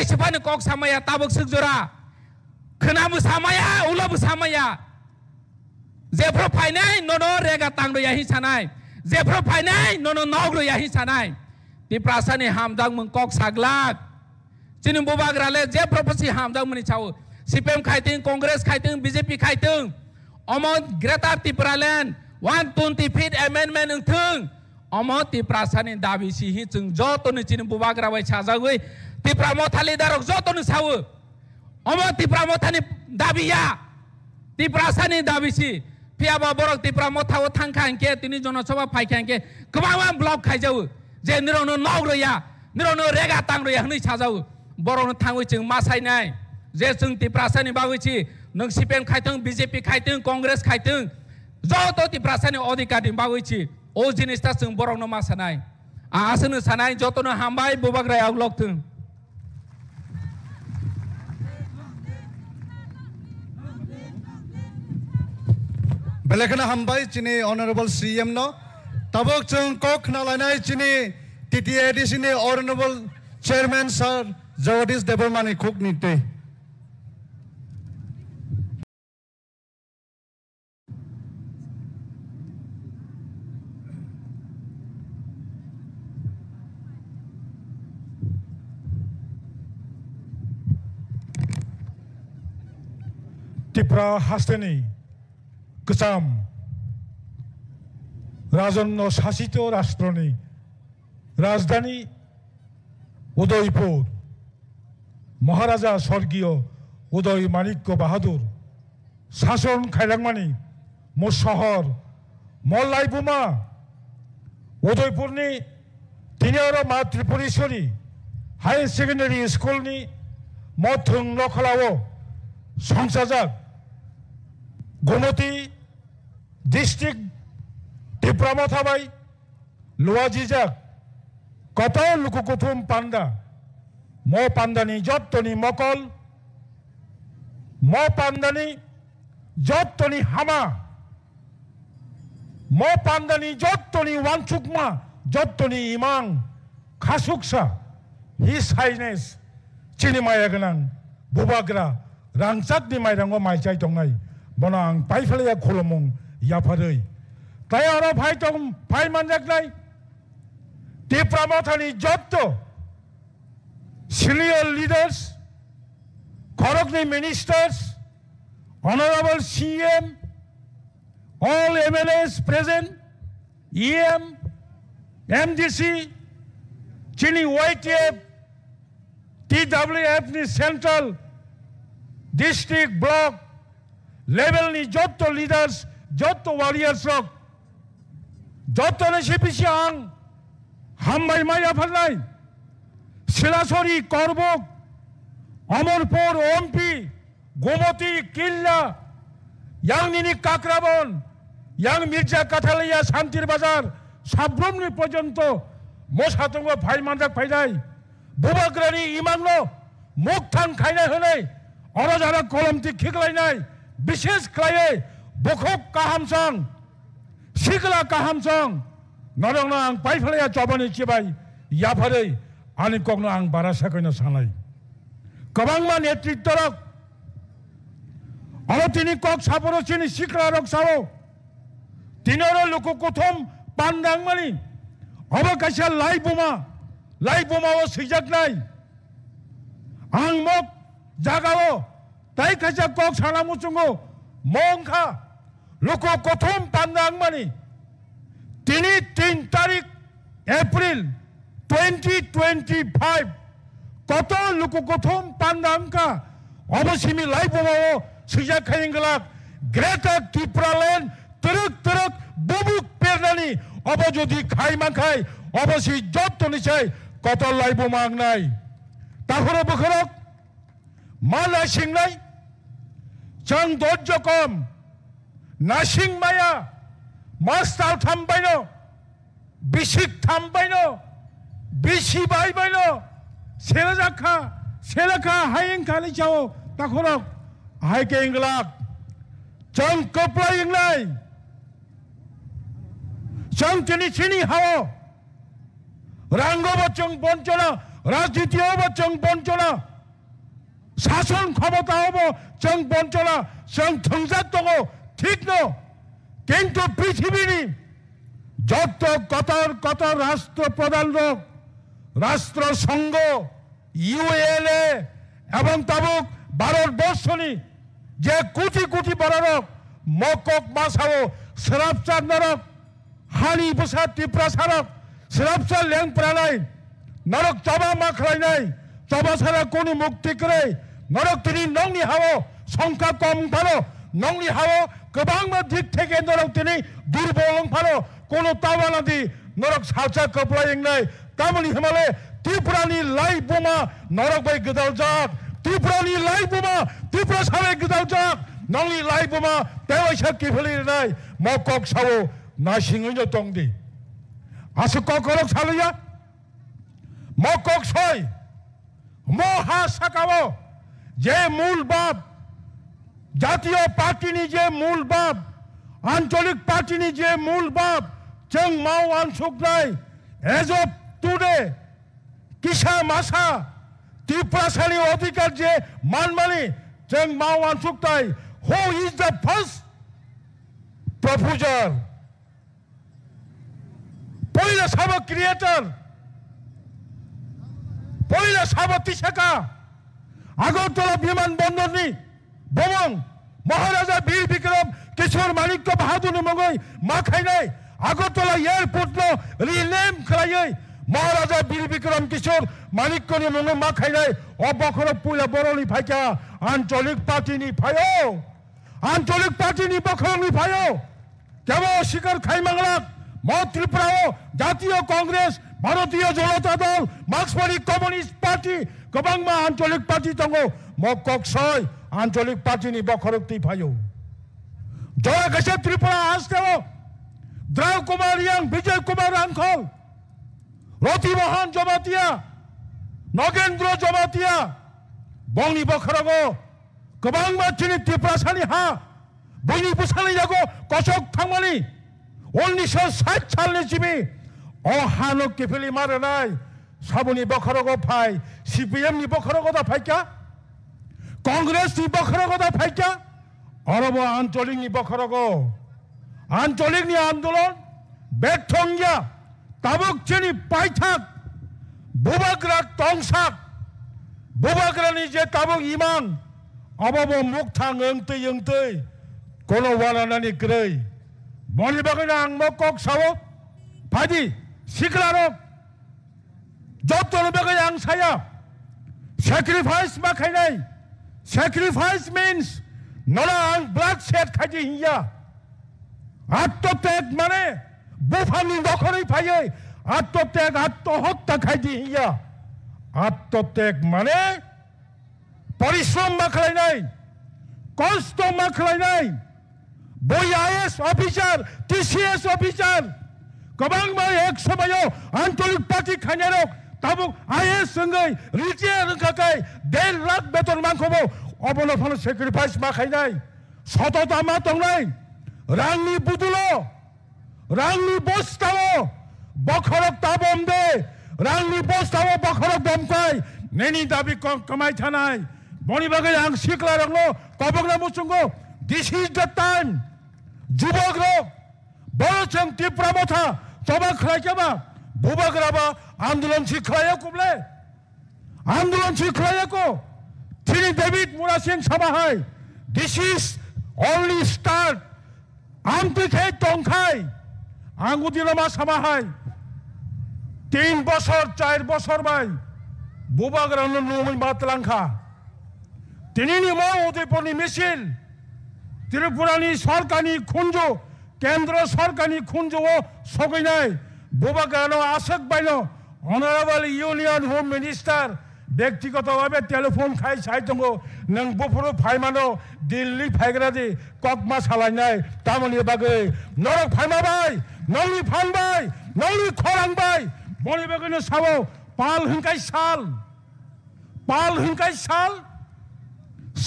Nai siapa ni kok sama ya tabuk segjora. Kenapa sama ya ulah bersama ya. Zepro painai nono rega tang do yahi sanai. Zepro painai nono nog do yahi sanai. Di perasaan ni hamdang mengkok saglak. Cini bubag rale zepro pasti hamdang menicau. CPM kaiting, Kongres kaiting, BJP kaiting. Omong Greta ti peralen 120 feet amendment ng tung. Omong ti perasaan ni Davi sihi cung joto ni cini bubag rawai chazagui. Ti pramothali darok joto ni sawu. Omong ti pramothani Davi ya. Ti perasaan ni Davi si. Piaba borok ti pramothawo thangkang ke tini jono soba phaikang ke kebawang blok khaijau. Je nirono nogro ya. Nirono rega tangro ya hni chajau. Borok thangui chung masai nai. Je chung ti perasaan ni bagui chi. Nung CPM kaitung, BJP kaitung, Kongres kaitung. Joto ti perasaan ni odhikar ni bagui chi. O jinis ta chung borok no masanai. Asunu sanai joto no hambai bubag rai aglok tung. Belakana hambai cini Honorable CM no, tabok chung kok nalanai cini TTAD cini Honorable Chairman Sir Jagadish Devarmani Cook nite. Tipra hasteni. Kesam Rajanno Shashito Rashtroni Rajdhani Udaipur Maharaja Sorgiyo Uday Manikko Bahadur Shason Khailangmani Mo Shahor Mo Laibuma Udaipurni Tiniyaro Ma Tripureshwari High Secondary School ni Mo Thung Lokhalawo Songsajak Gomoti District Diploma thabai Luajijak Koto Lukukutum Panda Mo Pandani Jottoni Mokol Mo Pandani Jottoni Hama Mo Pandani Jottoni Wanchukma Jottoni Imang Khasuksa His Highness Chinimaya Ganang Bubagra Rangsak di Mairango Maichai Tongai Bonang paifalaya kolomong yapadei. Kaya orang pai tong pai manjak nai. Di pramothani jotto senior leaders, korokni ministers, honorable CM, all MLAs present, EM, MDC, Chini YTF, TWF ni central, district block. Level ni jotto leaders, jotto warriors rock, jotto ne sipisang, hambai maya phalnai, Silasori Korbok, Amarpur Ompi, Gomoti Killa, Yang Nini Kakrabon, Yang Mirza Kathalaya Shantir Bazar, Sabromni Pojonto, Mosatongo Paimandak Paidai, Bubagrani Imanglo, Moktan Kainai Honai, Orajara Kolomti Kiklainai, Bishes Klaye, Bokok Kahamsang, Sigla Kahamsang, Norong ang Paifalaya Chobani Chibai, Yapare, Anikong ang Barasakana Sanai. Kabangman Etritorok, Alotini Kok Saporo Chini Sikla Rok Sao, Tinoro Lukukutum, Pandang Mani, Abakasha Laibuma was Hijaknai, Ang Mok, Jagao. Tai kaca kok sana musungo mongka loko kothom pandang mani tini 3 tarik April 2025 koto loko kothom pandang ka obosimi laibomo sejak kaingelak Greta Tipralen teruk bubuk pernani obo jodi khai makai obosi jotto nichai koto laibomo angnai tahoro bokhorok Mala Singlai, Chang Dodjokom, Nashing Maya, Mastal Tambaino, Bishik Tambaino, Bishibaino, Selaka, Hayin Kalichao, Takorok, Hiking Chang Kopla Inglai, Chang Chini Hao, Rango Bachong Bonchona, Rajitio Bachong Bonchona. शासन क्षमतायावबो जों बन्चना जों थोंजाक दङ ठीक न किन्तु पृथिबीनि যত কতর কতর রাষ্ট্রপ্রধান রাষ্ট্রসংঘ ULA এবং তাবুক ভারতবর্ষনি যে কোটি কোটি বড় মকক মাসাও সেরাপচার নরক হানি বসা টিপ্রাসারক সেরাপচার লেংপ্রানাই নরক চবা মাখলাইনাই চবা সারা কোনি মুক্তি করে নরক তিনি নংনি হাও সংখ্যা কম ভালো নংনি হাও गोबां दिक থেকে নরক তিনি দুর্বল ভালো কোনো তাওয়ানাদি নরক সালচা কপলাইংনাই তামনি হিমালে ত্রিপুরানি লাই বোমা নরক বাই গদাল জাক ত্রিপুরানি লাই বোমা ত্রিপুরা সালে গদাল জাক নংনি লাই বোমা তেওইসা কিফলিনাই মকক সাও নাসিংইনো তংদি আসু ককরক সালিয়া মকক সই মহা সাকাও যে মূল বাপ জাতীয় পার্টিনি যে মূল বাপ আঞ্চলিক পার্টিনি যে মূল বাপ जों माव आनसुकनाय एज अफ टुडे किसा मासा त्रिपुरासानि अधिकार जे मानमानि जों माव आनसुकनाय who is the first proposer पहिला साब क्रिएटर पहिला साब तिसाका আগরতলা বিমানবন্দরনি বমং মহারাজা বীর বিক্রম কিশোর মানিক্য বাহাদুর মঙ্গই মাখাইনাই আগরতলা এয়ারপোর্ট রিনেম খাইयै মহারাজা বীর বিক্রম কিশোর মানিক্যনি মঙ্গই মাখাইনাই অবখর পুইলা বরনি ফাইকা আঞ্চলিক পার্টিনি ফায়ো আঞ্চলিক পার্টিনি বখরনি ফায়ো কেবল শিকার খাইমাংলাক ম ত্রিপুরাও জাতীয় কংগ্রেস ভারতীয় জনতা দল মার্ক্সবাদী কমিউনিস্ট পার্টি गोबांमा आंचलिक पार्टी दङ मকক सय आंचलिक पार्टीनि बखरक्ति फायो जया गसे त्रिपुरा आस्तेव द्राव कुमार यां विजय कुमार आंखल रति मोहन जमातिया नगेन्द्र जमातिया बंनि बखरगो गोबांमा तिनि त्रिपुरासानि हा बयनि बुसानि जागो कसक थांमानि 1960 सालनि जिबि अ हानो केफेलि मारनाय साबुनि बखरगो फाय सीपीएम नि बखरगो दा फायका कांग्रेस नि बखरगो दा फायका अरब आंचलिक नि बखरगो आंचलिक नि आंदोलन बेथंगिया ताबुक चेनि पाइथाक बुबाग्रा तंसाक बुबाग्रा नि जे ताबुक इमान अबब मुक्था ओंतै ओंतै कोनो वालानानि ग्रै मनि बागैना आं मকক सावो फादि सिखलारक जतन बागै आं साया sacrifice माखाइनाय sacrifice means नला आं ब्लाड सेट खाइदि हिया आत्मत्याग माने बुफानि दखरै फायै आत्मत्याग आत्महत्या खाइदि हिया आत्मत्याग माने परिश्रम माखाइनाय कष्ट माखाइनाय बय आईएएस अफिसार टीसीएस अफिसार गोबांमा एक समायाव आंचलिक पार्टी खाइनायरक ताबुक आईएएस संगै रिटायार होखाखै 1.5 लाख बेतन मानखौबो अबनफान सेक्रिफाइस माखाइनाय सतता मा दंनाय रांनि बुदुलो रांनि बस्ताव बखरक ताबम दे रांनि बस्ताव बखरक दमकाय नेनि दाबि कमाय थानाय बनि बागै आं सिख्लारंनो कबगना मुसुंगो दिस इज द टाइम जुबग्रक बरजों त्रिपुरा मथा जबा खालायकेबा बुबाग्राबा आंदोलन सिखलाया कुबले आंदोलन सिखलाया को थिनि डेविड मुरासिं समाहाय दिस इज ओनली स्टार्ट आमतिखे तंखाय आंगुदिलमा समाहाय 3 बছর 4 बছর बाय बुबाग्रानो नङै मातलांखा तिनिनि मा उदयपुरनि मिसिल त्रिपुरानि सरकारनि खुंजु केंद्र सरकारनि खुंजुआव सगैनाय बुबाग्रानो आसक बायनो अनारेबल यूनियन होम मिनिस्टार व्यक्तिगतभावे टेलिफोन खाय साइ दङ नों बुफुरु फायमानो दिल्ली फायग्रादि ककमा सालायनाय तामनि बागै नरक फायमाबाय नंनि फानबाय नंनि खरांबाय बनि बागैनो सावो पाल हिंकाय साल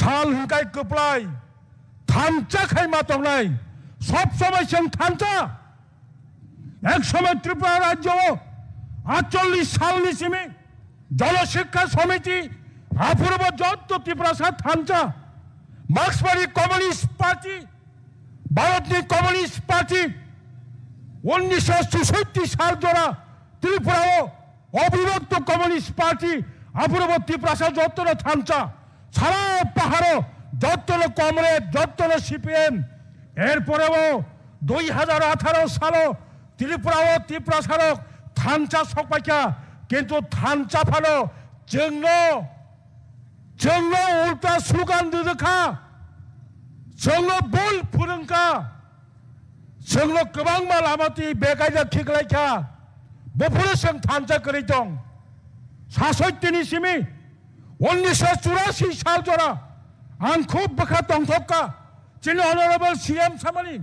साल हिंकाय कपलाय थामचा खायमा दंनाय सब समय जों थामचा एक समय त्रिपुरा राज्य 48 सालनि सिमे जनशिक्षा समिति 앞으로 যত ত্রিপুরা থানচা মার্ক্সবাদী কমিউনিস্ট পার্টি ভারতীয় কমিউনিস্ট পার্টি 1964 সাল ধরা ত্রিপুরাও অবিভক্ত কমিউনিস্ট পার্টি 앞으로 ত্রিপুরা যত থানচা সারা পাহাড় যত কমরেড যত সিপিএম এরপরেও 2018 সালে ত্রিপুরা সারক থানচা সকপাইকা কিন্তু থানচা ফালো जोंनो उल्टा स्लुगान दोदोखा जोंनो बोल फोरोंखा जोंनो गोबां लामाथि बेगायजा थिगलायखा बेफोरो जों थानचा करै दं 67 सिमी 1984 साल जरा आं खूब बखा दंथका जोंनि अनरेबल सीएम सामानि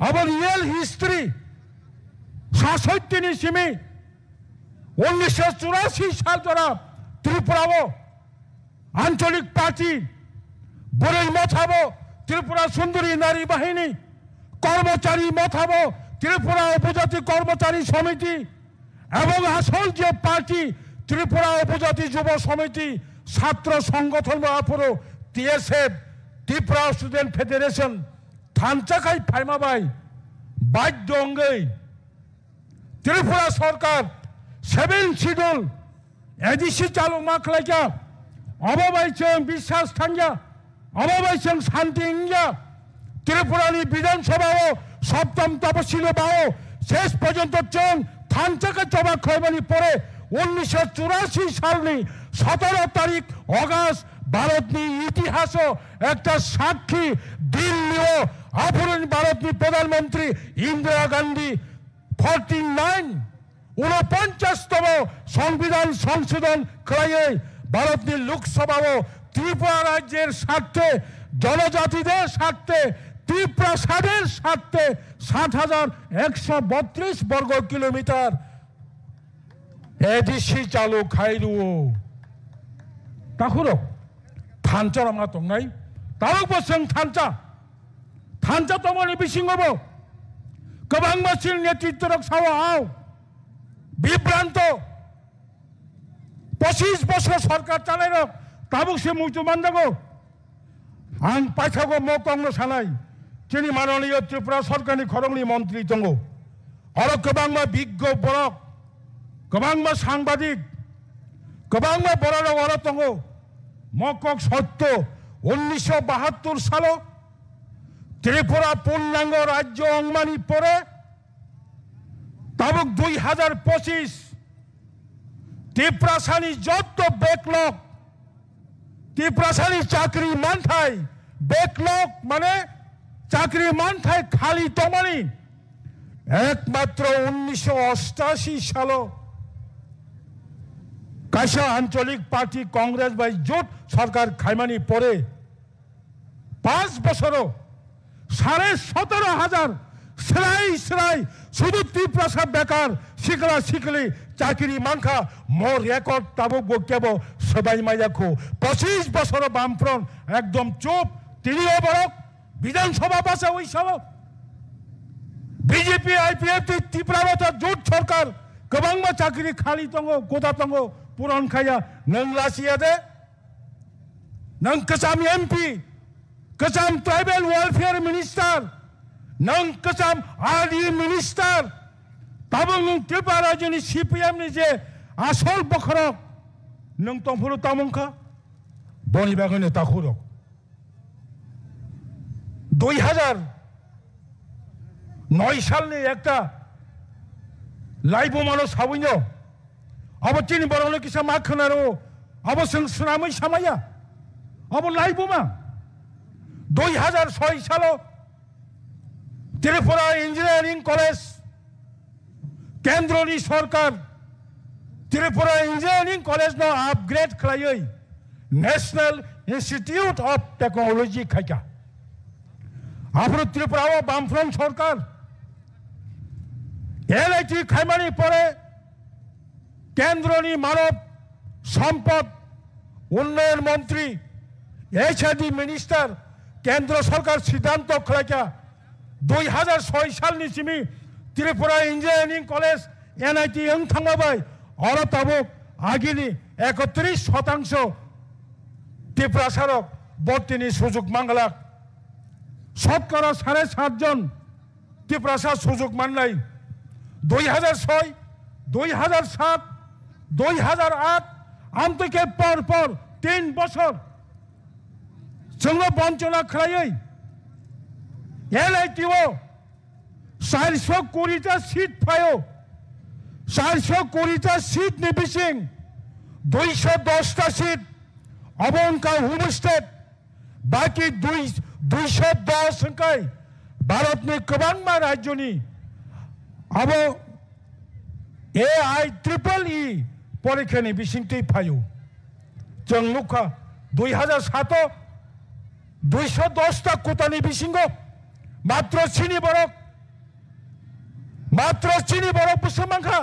आवर रियल हिस्ट्री 67 सिमी 1984 साल जरा त्रिपुराओ আঞ্চলিক পার্টি বড়ই মথাবো ত্রিপুরা সুন্দরী নারী বাহিনী কর্মচারী মথাবো ত্রিপুরা উপজাতি কর্মচারী সমিতি এবং আসল যে পার্টি ত্রিপুরা উপজাতি যুব সমিতি ছাত্র সংগঠন আপরো টিএসএফ ত্রিপুরা স্টুডেন্ট ফেডারেশন থানচাকাই ফাইমাবাই বাধ্য অঙ্গই ত্রিপুরা সরকার 7 শিডিউল এডিসি চালু মাখলাইকা অববাইচং বিশ্বাস থাঙ্গা অববাইচং শান্তি ইঙ্গা ত্রিপুরানি বিধানসভাও সপ্তম তপশিলি বাও শেষ পর্যন্ত চং থানচাকা চবা খয়বানি পরে 1984 সালনি 17 তারিখ অগাস্ট ভারতনি ইতিহাস একটা সাক্ষী দিল্লিও আফুরিন ভারতনি প্রধানমন্ত্রী ইন্দিরা গান্ধী 49তম সংবিধান সংশোধন করাইয়ে ভারতের লোকসভাও ত্রিপুরা রাজ্যের স্বার্থে জনজাতিদের স্বার্থে ত্রিপ্রাসাদের স্বার্থে 7,132 বর্গ কিলোমিটার এডিসি চালু খাইরুও তাহুরো থানচা রামা তংনাই তারক বসং থানচা তমনি বিসিংবো গোबां मानसिनि नेतृत्वरक सावाव বিভ্রান্ত 25 বছর সরকার চালাইল তাবুক সে মুক্তি মানদাগো আং পাইথাগো মকংনো সানাই যিনি মাননীয় ত্রিপুরা সরকারनि খরংনি মন্ত্রী দङ আরো गोबां বিজ্ঞ বরক गोबां সাংবাদিক गोबां বড় বড় দङ মকক সত্য 1972 সালে ত্রিপুরা পূর্ণাঙ্গ রাজ্য অংমানি পরে তাবুক 2025 ত্রিপ্রাসানি যত ব্যাকলগ ত্রিপ্রাসানি চাকরি মানথাই ব্যাকলগ মানে চাকরি মানথাই খালি তমানি একমাত্র 1988 সালে কাইসা আঞ্চলিক পার্টি কংগ্রেস বাই জোট সরকার খাইমানি পরে 5 বছরও 17,500 সেলাই শুধু ত্রিপ্রাসা বেকার শিখলি চাকরি মানখা মোর রেকর্ড তাবুক বক্তব্য সবাই মাইয়াখো 25 বছর বামফ্রন্ট একদম চুপ তিনিও বরক বিধানসভা পাশে ওই সব বিজেপি আইপিএফ ত্রিপুরা জোট সরকার गोबां চাকরি খালি দङ গোদা দङ পুরন খাইয়া নং লাসিয়া দে নং কসাম এমপি कसाम ट्राइबल वेलफेयर मिनिस्टर नंग कसाम आरडी मिनिस्टर तब नों त्रिपुरा राज्यनि सीपीएम नि जे आसल बखरक नों तंफुरु तामुंखा बनि बागने ताखुरक 2009 सालनि एकटा लाइव मानो सावैनो अब चिनि बरनो किसा मा खोनारो अब जों सुनामै सामाया अब लाइव मा 2006 সালে ত্রিপুরা ইঞ্জিনিয়ারিং কলেজ কেন্দ্রনি সরকার ত্রিপুরা ইঞ্জিনিয়ারিং কলেজ নো আপগ্রেড খাইयै ন্যাশনাল ইনস্টিটিউট অফ টেকনোলজি খাইকা আফ্রো ত্রিপুরাও বামফ্রন্ট সরকার এলআইটি খাইমানি পরে কেন্দ্রনি মানব সম্পদ উন্নয়ন মন্ত্রী এইচআরডি মিনিস্টার केंद्र सरकार सिद्धांत खलाइका 2006 सालनि Simi Tripura engineering college NIT थांबाय और ताबुक आगिनि 31% ত্রিপুরাসারক বর্তিনি সুযোগ মাঙ্গলাক শতকরা 7.5 জন ত্রিপুরাসার সুযোগ মানলাই 2006 2007 2008 আমতকে পর 3 বছর जोंनो बंचना खालायै LITO 400 कोटीटा सीट फायो 400 कोटीटा सीट नि बिसिं 210 टा सीट अबनका होम स्टेट बाकी 210 अंकाय भारतनि गोबां राज्यनि अब AIEEE परीक्षानि बिसिंथि फायो जों नुखा 2007 210 टा कोटानि बिसिंगो मात्र चिनी बरक बुसमांखा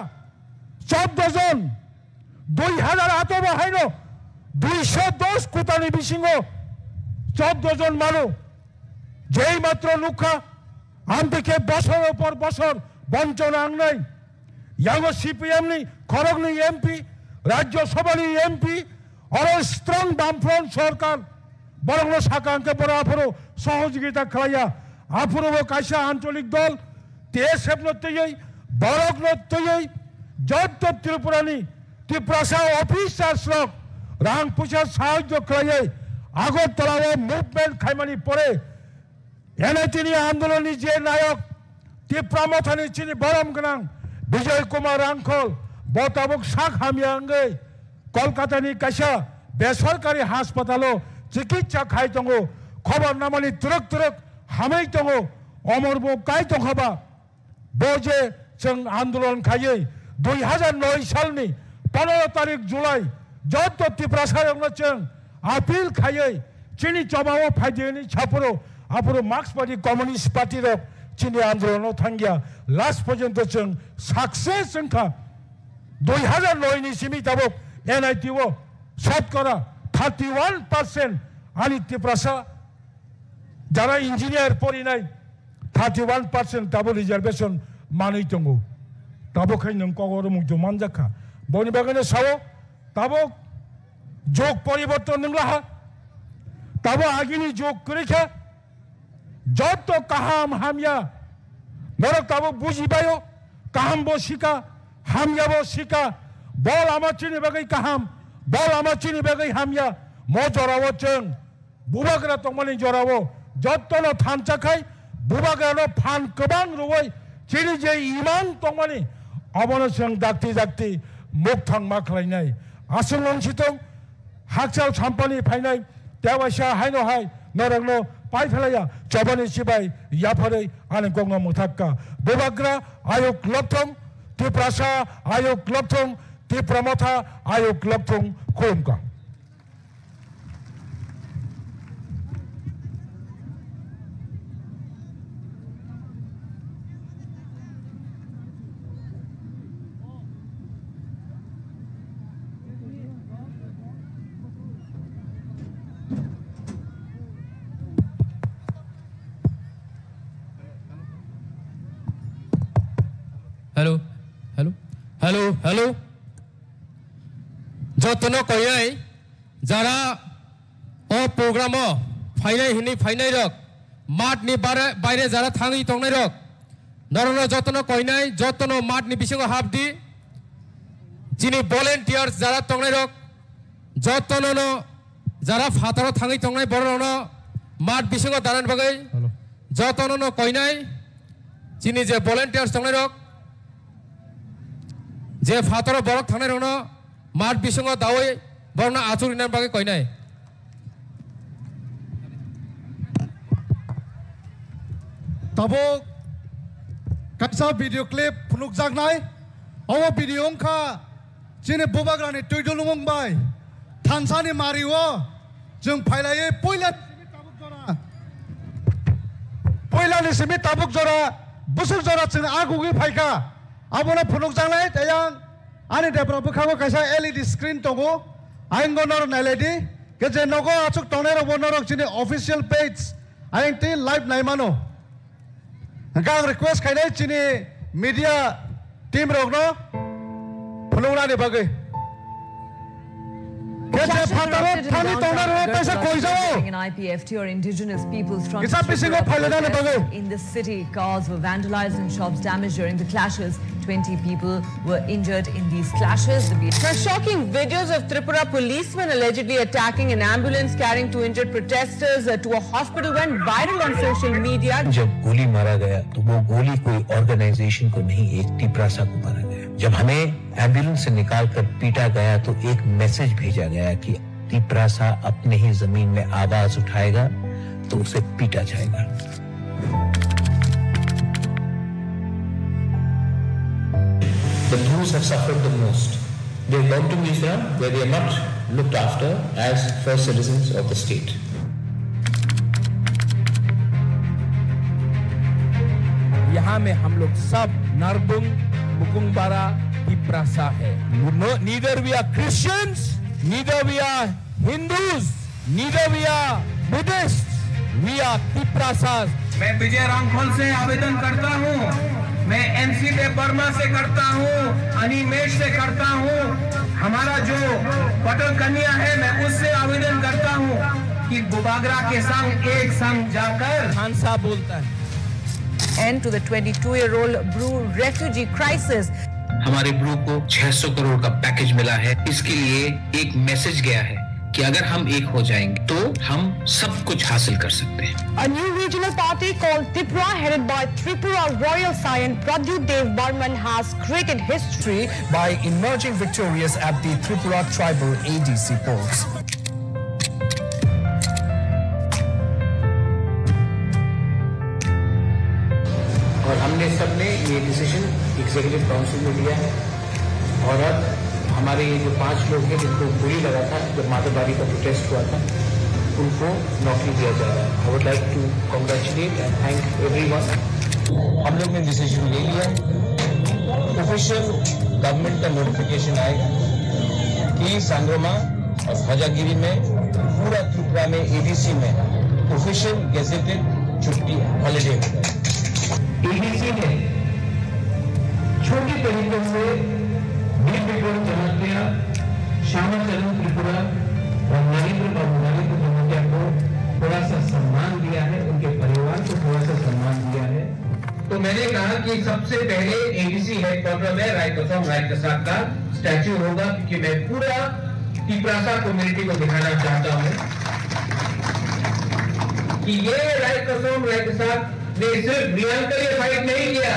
14 जन 2008 बाहायनो 210 कोटानि बिसिंगो 14 जन मानु जेई मात्र नुखा आमदिके बছর पर बছর बंचना आंनाय यांगो CPM नि खरगनि MP राज्यसभानि MP और स्ट्रंग बामफ्रंट सरकार बरंनो साकांके बर आफुरो सहयोगिता खालाया आफुरो कायसा आंचलिक दल TSF नो तयै बरक नो तयै जत त्रिपुरानि त्रिपुरासा अफिसार्स रक रां पुसा साहाय्य खालायै आगरतलायाव मुभमेंट खायमानि परे NIT नि आंदोलननि जे नायक त्रिपुरामथानि चिनि बरम गोनां विजय कुमार आंखल बताबक साख हामियांगै कलकातानि कायसा बेसरकारि हासपातालो चिकित्सा खाई दंगो खबर नामानि तुरक हामै दंगो अमरबो काय दंखाबा बोजे जों आंदोलन खायै 2009 सालनि 15 तारिख जुलाई जत त्रिपुरासायावनो जों आपिल खायै चिनि जबाव फायदेनि छापुरो आपुरो मार्क्सवादी कम्युनिस्ट पार्टी रो चिनि आंदोलनाव थांगिया लास्ट पर्यन्त जों सक्सेस जोंखा 2009 नि सिमि दाबो NITO शतकरा 31% आणि त्रिपुरासा जरा इंजिनियर परिनाय 31% दाबो रिजर्वेशन मानै दंगो दाबो खै नों कगर मुजो मानजाखा बनि बागैनो सावो दाबो जोग परिवर्तन नंलाहा दाबो आगिनि जोग करेखा जत काहाम हामिया नरक दाबो बुजिबायो काहाम बो सिका हामिया बो सिका बल आमाचिनि बागै काहाम बल आमाचिनि बागै हामिया मो जरावो जों बुबाग्रा तंमानि जरावो जत्तनो थानचाखाय बुबाग्रानो फान गोबां रुवै चिनि जे इमान तंमानि अबनो जों दाक्ति मुख थां मा खालायनाय आसंलंसितों हाकसाल साम्पानि फायनाय देवासा हायनो हाय नरंनो पाइफेलाया चबानि सिबाय याफारै आनि गंगा मुथाक्का बुबाग्रा आयोग लबथं त्रिपुरासा आयोग लबथं त्रिपुरामथा आयोग लबथं खुलुमका हेलो जतनो कयनाय जरा ओ प्रोग्राम फाइनाय हिनि फाइनाय रक माटनि बारे जरा थाङै तंनाय रक नरनो जतनो कयनाय जतनो माटनि बिसिङो हाबदि जिनि भलेन्टियार्स जरा तंनाय रक जतनो जरा फातारो थाङै तंनाय बरनो माट बिसिङो दारान बागै जतनो कयनाय जिनि जे भलेन्टियार्स तंनाय रक जे फातरो बरक थानाय रनो माट बिसंग दावै बरना आचुरिनाय बागै कयनाय तबो कायसा भिडियो क्लिप फुनुक जागनाय अ भिडियो अंखा जिने बुबाग्रानि टुइदुलुमं बाय थानसानि मारियो जों फायलायै पहिलानि सिमि ताबुक जरा बुसुक जरा जों आगुगि फायका आबोनो फुनुक जांनाय तयां आनि देब्रा बखागो कायसा LED स्क्रीन दंगो आइंगो नर नायलायदि गेजे नगो आचुक तंनाय रबो नरक जिनि ऑफिशियल पेज आइं ति लाइव नायमानो गां रिक्वेस्ट खायनाय जिनि मीडिया टीम रगनो फुनुंनानि बागै गेजे फातारो थानि तंनाय रबो पैसा कोई जाओ An IPFT or indigenous peoples from किसा पिसी को फायदा ना बगो in the city. Cars were vandalized and shops damaged during the clashes. 20 people were injured in these clashes. Now, shocking videos of Tripura policemen allegedly attacking an ambulance carrying 2 injured protesters to a hospital went viral on social media. जब गोली मारा गया तो वो गोली कोई organisation को नहीं, एक तिपरासा को मारा गया। जब हमें एम्बुलेंस से निकालकर पीटा गया तो एक मैसेज भेजा गया कि तिपरासा अपने ही जमीन में आवाज उठाएगा तो उसे पीटा जाएगा। The Hindus have suffered the most. They have gone to Mizoram where they are not looked after as first citizens of the state. यहाँ में हम लोग सब नरबुंग मुकुंगबारा तिपरासा है। Neither we are Christians, neither we are Hindus, neither we are Buddhists. We are तिपरासास। मैं विजय रामखोल से आवेदन करता हूँ, मैं एमसी देव वर्मा से करता हूँ, अनिमेश से करता हूँ, हमारा जो पटल कन्या है मैं उससे आवेदन करता हूँ कि बुबागरा के संग एक संग जाकर खानसा बोलता है। End to the 22-year-old Bru refugee crisis. हमारे ब्रू को 600 करोड़ का पैकेज मिला है। इसके लिए एक मैसेज गया है कि अगर हम एक हो जाएंगे तो हम सब कुछ हासिल कर सकते हैं। A new regional party called Tripura, headed by Tripura Royal Scion Pradyut Dev Barman, has created history by emerging victorious at the Tripura Tribal ADC polls. और हमने सबने ये डिसीजन एग्जीक्यूटिव काउंसिल में लिया है और अब हमारे ये जो 5 लोग हैं जिनको गोली लगा था जब माधवबाड़ी का प्रोटेस्ट हुआ था उनको नौकरी दिया जा रहा है। I would like to congratulate and thank everyone. हम लोग ने डिसीजन ले लिया, ऑफिशियल गवर्नमेंट का नोटिफिकेशन आएगा कि सांग्रोमा और ध्वजागिरी में पूरा त्रिपुरा में एडीसी में ऑफिशियल गेजेटेड छुट्टी हॉलीडे होगा। एडीसी ने छोटी तरीकों से जमातिया श्यामाचरण त्रिपुरा और नरेंद्र जमातिया को थोड़ा सा सम्मान दिया है, उनके परिवार को थोड़ा सा सम्मान दिया है। तो मैंने कहा कि सबसे पहले एडीसी हेडक्वार्टर में रायकसोम रायकसाद का स्टैच्यू होगा क्योंकि मैं पूरा तिपरासा कम्युनिटी को दिखाना चाहता हूँ कि ये रायकसोम रायकसाद ने सिर्फ रियाल के लिए फाइट नहीं किया,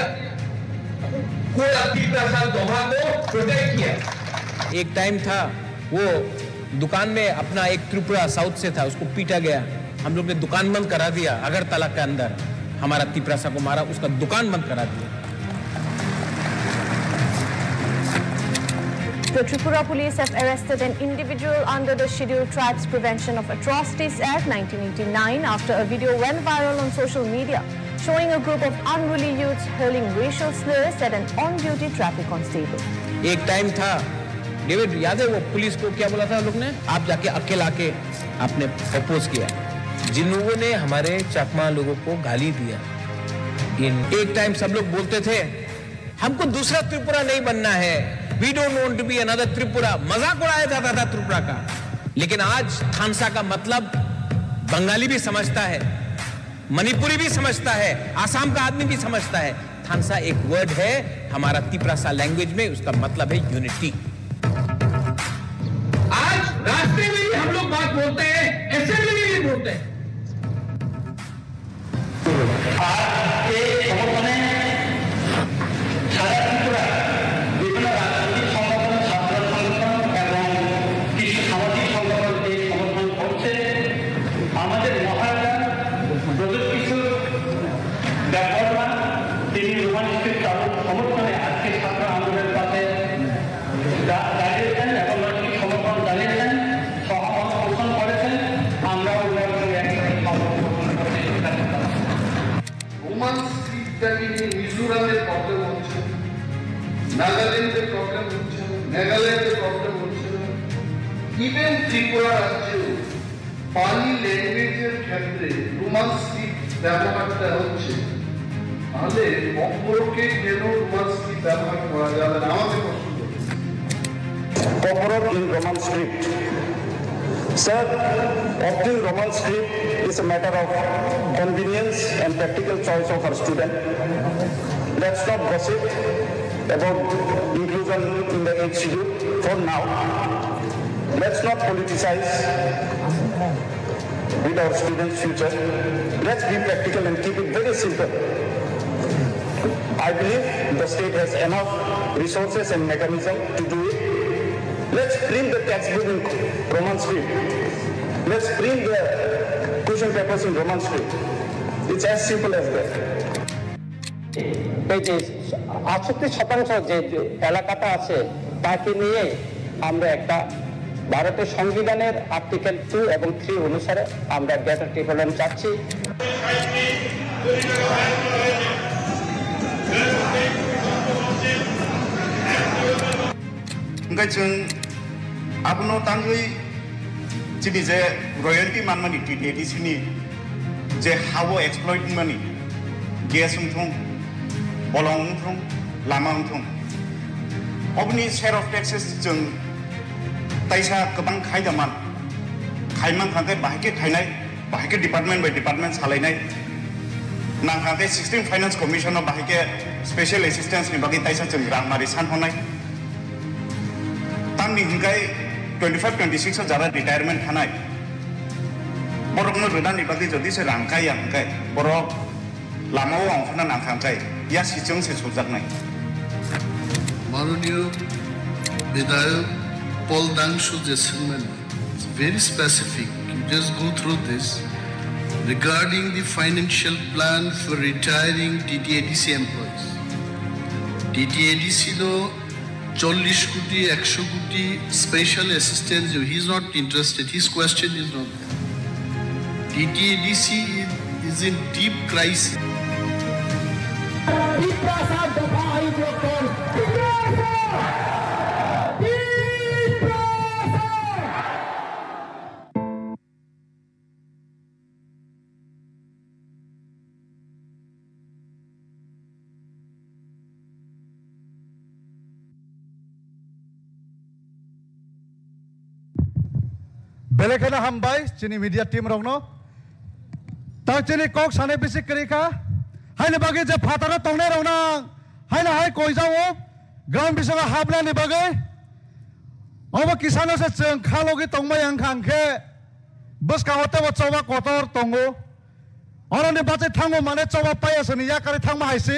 पूरा तिपरासा दोहा को प्रोटेक्ट किया। एक टाइम था वो दुकान में अपना एक त्रिपुरा साउथ से था, उसको पीटा गया, हम लोग ने दुकान बंद करा दिया। अगरतला के अंदर हमारा तिपरासा को मारा, उसका दुकान बंद करा दिया। The Tripura police have arrested an individual under the Scheduled Tribes Prevention of Atrocities Act 1989 after a video went viral on social media showing a group of unruly youths hurling racial slurs at an on-duty traffic constable. एक time था, David याद है वो police को क्या बोला था लोग ने, आप जाके अकेला के आपने अपोज किया। जिन लोगों ने हमारे चकमा लोगों को गाली दिया, एक टाइम सब लोग बोलते थे हमको दूसरा त्रिपुरा नहीं बनना है, we don't want to be another Tripura, मजाक उड़ाया जाता था त्रिपुरा का। लेकिन आज खानसा का मतलब बंगाली भी समझता है, मणिपुरी भी समझता है, आसाम का आदमी भी समझता है। थानसा एक वर्ड है हमारा तिपरासा लैंग्वेज में, उसका मतलब है यूनिटी। आज रास्ते में भी हम लोग बात बोलते हैं, असेंबली में भी बोलते हैं। आज के সমর্থনে সারা ত্রিপুরা বিভিন্ন রাজনৈতিক সংগঠন, ছাত্র সংগঠন এবং কিছু সামাজিক সংগঠন এই সমর্থন করছে। আমাদের মহারাজা প্রদীপ কিশোর দেববর্মা তিনি রোমানিস্টের সমর্থনে আজকে ছাত্র আন্দোলনের পাশে দাঁড়িয়েছেন এবং সমর্থন জানিয়েছেন, সহমত পোষণ করেছেন। আমরা ওনার সঙ্গে একসাথে রোমান স্ট্রিটটাকে নিয়ে মিজোরামের প্রবলেম হচ্ছে, নাগাল্যান্ডের প্রবলেম হচ্ছে, মেঘালয়ের প্রবলেম হচ্ছে, ইভেন ত্রিপুরা রাজ্যেও পালি ল্যাঙ্গুয়েজের ক্ষেত্রে রোমান স্ট্রিট ব্যবহারটা হচ্ছে। তাহলে বঙ্গকে কেন রোমান স্ট্রিট ব্যবহার করা যাবে না? আমাকে প্রশ্ন করুন। Cooperative in Roman script. Sir, opting Roman script is a matter of convenience and practical choice of our student. Let's not gossip about inclusion in the 8th schedule for now. Let's not politicize with our students' future. Let's be practical and keep it very simple. I believe the state has enough resources and mechanism to do it. Let's print the textbook in Roman script. Let's print the question papers in Roman script. It's as simple as that. এই যে 68% যে এলাকাটা আছে তাকে নিয়ে আমরা একটা ভারতের সংবিধানের আর্টিকেল 2 এবং 3 অনুসারে আমরা ডেটা ট্রিপলেন্ট চাচ্ছি। जों आपनो तांगै जिनि जे रयल्टी मानमानि टीडीएडीसी जे हावो एक्सप्लॉइट मानि गेस उंथं बलं उंथं लामा उंथं अबनि शेयर ऑफ टैक्सेस जों ताइसा गोबां खायदामान खायमान खांखे बाहायके खायनाय बाहायके डिपार्टमेंट बाय डिपार्टमेंट सालायनाय नांखांखे 16 फाइनेंस कमिशन बाहायके स्पेशल असिस्टेंस नि बागै ताइसा जों रांमारि सानहरनाय तांनि हिंगाय 25-26 जरा रिटायरमेंट थानाय बरकनो गोदाननि बागै जदि से रांखाय आंखाय बरक लामाव आंखना नांखांखाय या सिजों से सजाकनाय माननीय विधायक Paul Dangshu Jesselman, it's very specific. You just go through this regarding the financial plan for retiring TTADC employees. TTADC no 40 koti, 100 koti special assistance. He is not interested. His question is not there. TTADC is in deep crisis. बेलेखाना हामबाय जोंनि media team रंनो ता जोंनि कक सानै बेसे करिखा हायनो बागै जे फाटारा तंनाय रंना हायनो हाय कइजाओ ग्राम बिसङा हाबनानै बागै अब किसानो से जों खालगि तंबाय आं खांखे बसकावते चौबा कतर तंगो अरनि बाजे थांगो माने चौबा पायासनि या कारे थांमा हायसि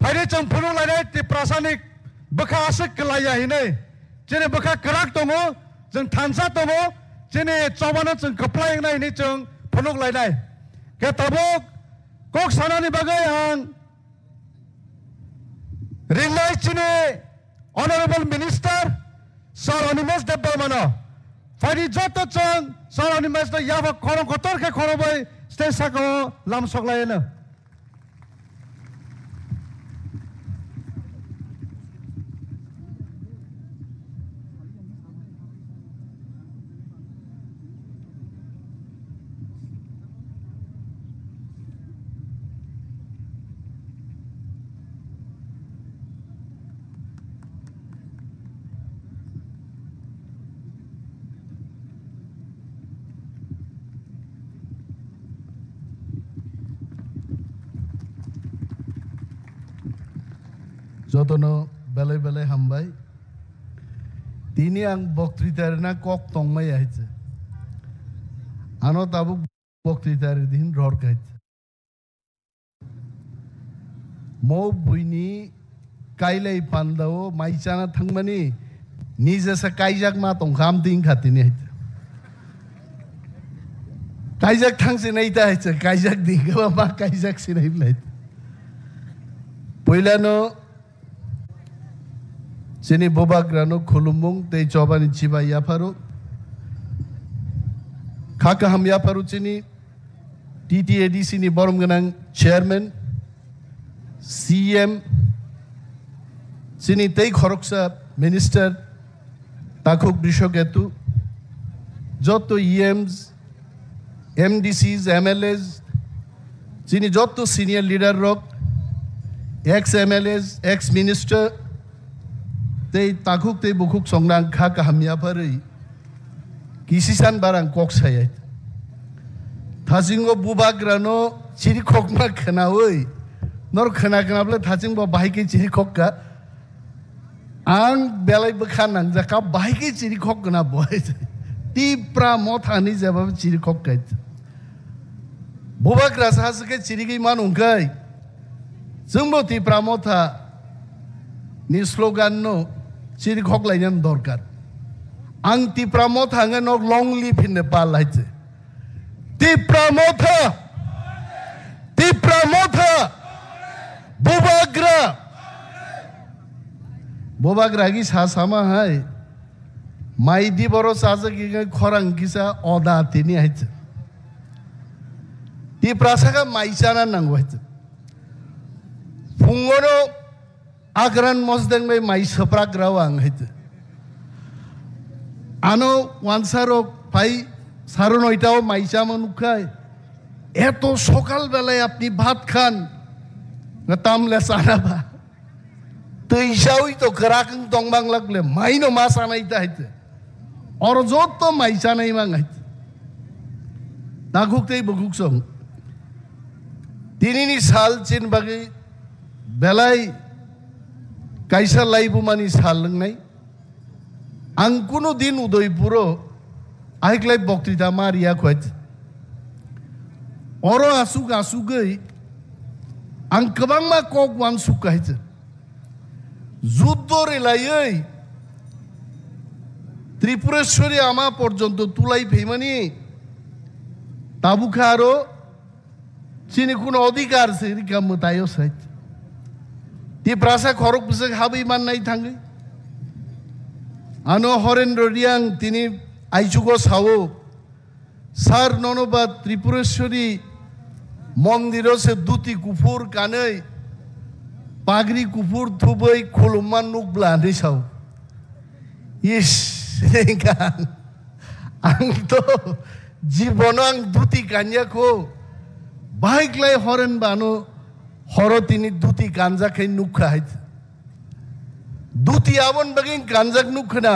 फायदे जों फुनु लायनाय टिप्रासानिक बखा आसक लाया हिनै जेने बखा कराक तंगो जों थानसा दङो जेने चौबानो जों खोप्लायनायनि जों फनुक लायनाय के ताबुक कक सानानि बागै आं रिंनाय चिनि honourable minister sir Animesh Debbarman फायदि जत जों सर अनिमेश द याबा खरं खतर के खरबै स्टेज साखौ लाम सकलायनो যতনো বেলে বেলে হামবাই তিনি আং বক্তৃতার না কক তংমাই আইছে আনো তাবুক বক্তৃতার দিন রর গাইছে মো বুইনি কাইলাই পান্দাও মাইচানা থাংমানি নিজেসা কাইজাক মা তংখাম দিন খাতিনি আইছে কাইজাক থাংছে নাইতা আইছে কাইজাক দিগা মা কাইজাক সিনাইলাই পয়লানো Sini bobak rano khulumung te chobani chiba yaparu khaka ham yaparu chini TTADC ni borom ganang chairman CM sini tei khoroksa minister takhuk bishoketu joto EMs MDCs MLAs sini joto senior leader rok ex MLAs ex minister ते ताखुक ते बुखुक सोंगनां खा का हमिया फरै kisisan barang kok saya thajingo bubagrano chiri khokma khana oi nor khana khana thajing bo bahike chiri khokka ang belai bekhanang jaka bahike chiri khokna boy tipra mothani jaba chiri khokka bubagra sasake chiri gi manungkai jungbo tipra motha ni slogan no chiri khoklainan dorkar ang tipra motha ngano long live in Nepal laite tipra motha bubagra gi sasama hai mai di boro sasa gi khorang kisa oda tini haite tipra saka maisana nango haite fungoro agran mosdeng mai mai saprak rawang haite ano wansaro pai সাড়ে ৯টাও মাইসা মানুষ খায় এত সকালবেলায় আপনি ভাত খান তামলে সানাবা তো ইসাউই তো করাকং দংবাং লাগলে মাইনো মাছ আনাইতে হাইতে আর যত মাইসা নাই মাঙাইতে নাগুকতেই বকুকসং তিনিনি সাল চিন বাকি বেলায় কাইসা লাইবু মানি সাল লোংনাই আং কোনো দিন উদয়পুরও Aiklai boktrita Maria kwet. Oro asugai ang kabang ma kok wan sukait. Juddo relayai Tripureshwari ama porjonto tulai phemani tabukharo chini kuno odhikar se rikam tayo sait. Ti prasa khorok pusek habi man nai thangi. Ano Horendra Riang tini আইচুগো সাও সার ননবা ত্রিপুরেশ্বরী মন্দির সে দুটি কুফুর কানে পাগড়ি কুফুর থুবই খুলমান নুকব্লা নে সাও ইস রেঙ্গান আং তো জীবন আং দুটি কাঞ্জাখো বাইকলাই হরেন বানো হর তিনি দুটি কাঞ্জা খাই নুখা হাইত দুটি আবন বাগিন কাঞ্জাক নুখনা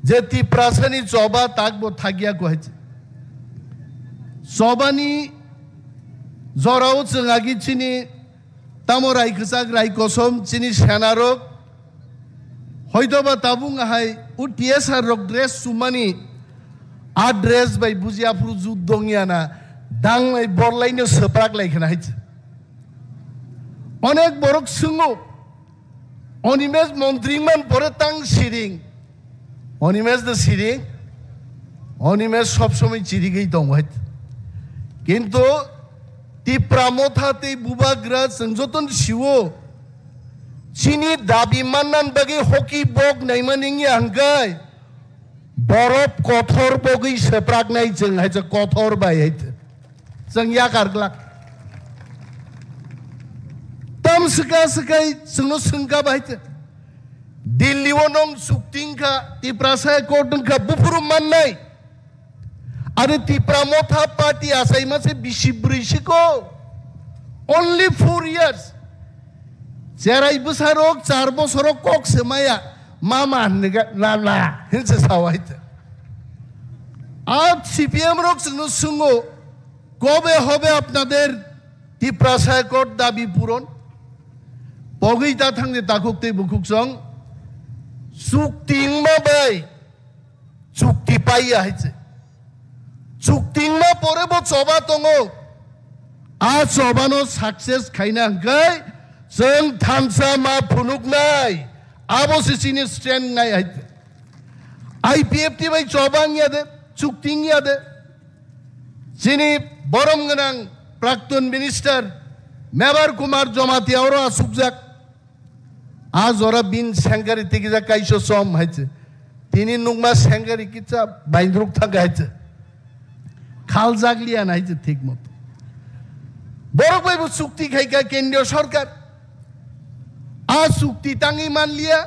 যেতি প্রাসানি চবা তাকবো থাকিয়া কহেছে চবানি জরাও চঙাগি চিনি তামো রাইখসাক রাইকসম চিনি সেনারক হয়তোবা তাবুং আহাই উটিয়েসার রক ড্রেস সুমানি আ ড্রেস বাই বুজিয়া ফ্রু যুদ্ধংয়ানা দাং এই বরলাইনে সপ্রাক লাইখানা হাইছে অনেক বরক সুঙ্গো অনিমেজ মন্ত্রীমান পরে তাং সিরিং অনিমেজ দা সিরিং অনিমেজ সবসময় চিরিগেই দং হয় কিন্তু তিপ্রামথাতে বুবাগ্রা সংযতন শিও চিনি দাবি মান্নান বাগে হকি বক নাইমানিং হাঙ্গাই বরফ কঠোর বগি সেপ্রাক নাই जों হাইছে কঠোর বাই হাইতে जों या कारग्लाक तम सका सकाई जोंनो संगा बाइते दिल्ली वनम सुक्तिंका तिप्रासाय कोटंका बुफुरु माननाय आरो तिप्रामथा पार्टी आसाइमा से 23 only 4 years जेराय बोसोरक 4 बोसोरक कक समाया मामा ना हिंसे सावाइते आप सीपीएम रक जोंनो सुंगो কবে হবে আপনাদের তিপ্রাসায় কোট দাবি পূরণ পগৈতা থাংনে তাকুকতে বুকুকসং চুক্তিংমা বাই চুক্তি পাইয়া হইছে চুক্তিংমা পরে ব চবা দङो आ চবানো সাকসেস খাইনা হংকাই जों थामसा मा फुनुकनाय आबोसिसिनि स्ट्रेंथ नाय हइते आईपीएफटी बाय चबां यादे चुक्तिं यादे जिनि बरम गनां प्राक्तन मिनिस्टार मेबर कुमार जमातियावरो आसुकजाक आज ओरा बिन सेंगारि तिगिजा काइसो सम हाइছে तिनि नुगमा सेंगारि किचा बाइन्द्रुक थांगा हाइছে खाल जागलिया नाइছে ठीक मतो बरक बायबो चुक्ति खाइका केंद्रीय सरकार आ चुक्ति तांगि मानलिया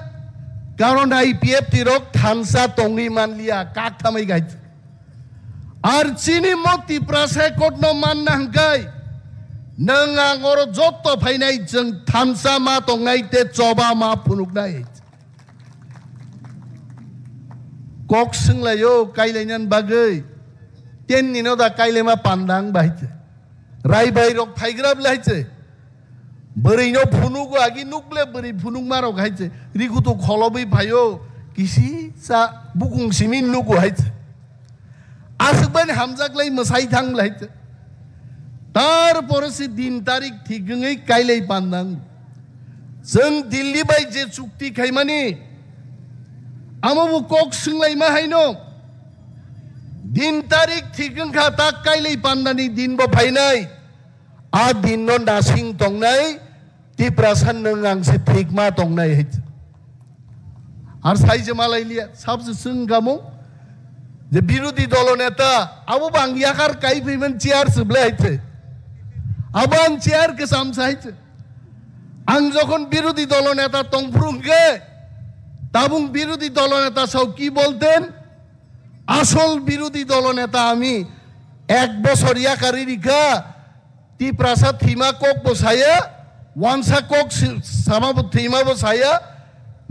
कारण आईपीएफटी रक थानसा तंगि मानलिया काक थामै गाइছে আর চিনি মতি প্রাসায় কোটন মাননা হংকাই নং আঙর যত ফাইনাই जों থামসা মা তঙাইতে চবা মা ফুনুকনাই kok senglayo kailangan bagay ten nino da kailema pandang bahite rai bai rok phaigrab lahite beri no phunuk agi nukle beri phunuk marok haite rigu to kholobai bhayo kisi sa bukung simin nuku haite asban hamjaklai masai thang lahite তারপরে সে দিন তারিখ ঠিক গই কাইলাই পান্দাং जों Delhi by J चुक्ति खाइमानि आमाबो कक सोंलाय मा हायनो दिन तारिख थिगन खा ता काइलै पान्दानि दिन बो फाइनाय आ दिन न दासिं तंनाय तिप्रासान नों आंसे थिग मा तंनाय हे आर साइजे मालायलिया साबसे जों गामो जे बिरोधी दल नेता आबो बांगियाकार काइ फैमोन चेयार सोबलाय हायते आबां चेयार के सामसायते आं যখন বিরোধী দলনেতা তংফ্রুংকে তাবুং বিরোধী দলনেতা সব কি বলতেন আসল বিরোধী দলনেতা আমি এক বছর ইয়াকারি রিখা তিপ্রাসা থিমা কক বসায়া ওয়ানসা কক সামা থিমা বসায়া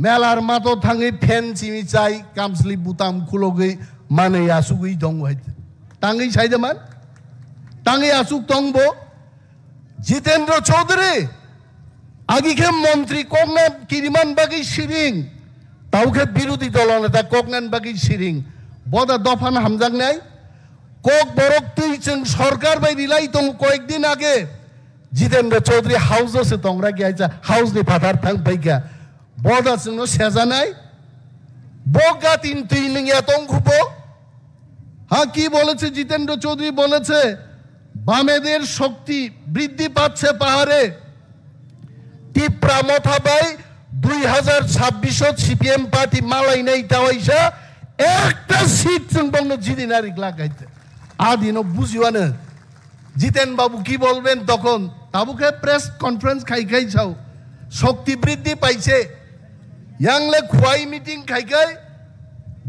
মেলার মাতো থাঙ্গি ফেন চিমি চাই কামসলি বুতাম খুলগৈ মানে আসুগৈ দং হইতে তাঙ্গি সাইদেমান তাঙ্গি আসুক তংবো জিতেন্দ্র চৌধুরী आगिखे मंत्री कोगनान किरिमान बागी सिरिं ताउखे विरोधी दलनेता कोगनान बागी सिरिं बदा दफान हामजांनाय कोक बरक तुइचों सरकार बाय रिलाई दं कयेक दिन आगे जितेंद्र चौधरी हाउस से तंगरा गयाचा हाउस नि फादार थां फैगा बदा जोंनो सेजानाय बगातिन तुइलिंगिया तंखुबो हाँ কি বলেছে জিতেন্দ্র চৌধুরী বলেছে বামেদের শক্তি বৃদ্ধি পাচ্ছে পাহাড়ে টিপ্রা মথাবাই 2026 সিপিএম পার্টি মালাই নাই তাওয়াইসা একটা সিট जों বঙ্গ জিদিনারি লাগাইতে আদিনো বুঝিওয়ানো জিতেন বাবু কি বলবেন তখন তাবুকে প্রেস কনফারেন্স খাইখাই চাও শক্তি বৃদ্ধি পাইছে ইয়াংলে খুয়াই মিটিং খাইখাই